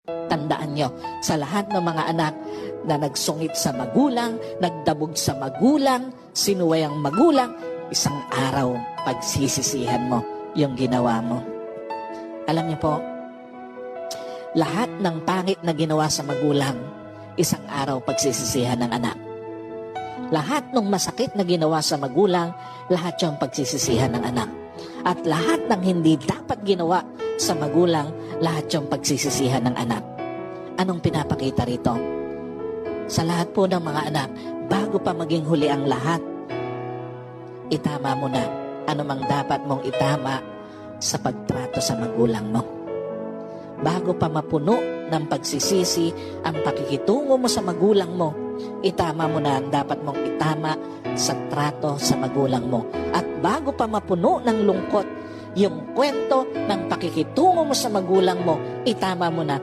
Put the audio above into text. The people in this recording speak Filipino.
Tandaan nyo, sa lahat ng mga anak na nagsungit sa magulang, nagdabog sa magulang, sinuway ang magulang, isang araw pagsisisihan mo yung ginawa mo. Alam niyo po, lahat ng pangit na ginawa sa magulang, isang araw pagsisisihan ng anak. Lahat ng masakit na ginawa sa magulang, lahat yung pagsisisihan ng anak. At lahat ng hindi dapat ginawa sa magulang, lahat yung pagsisisihan ng anak. Anong pinapakita rito? Sa lahat po ng mga anak, bago pa maging huli ang lahat, itama mo na anumang dapat mong itama sa pagtrato sa magulang mo. Bago pa mapuno ng pagsisisi ang pakikitungo mo sa magulang mo, itama mo na ang dapat mong itama sa trato sa magulang mo. At bago pa mapuno ng lungkot yung kwento ng pakikitungo mo sa magulang mo, itama mo na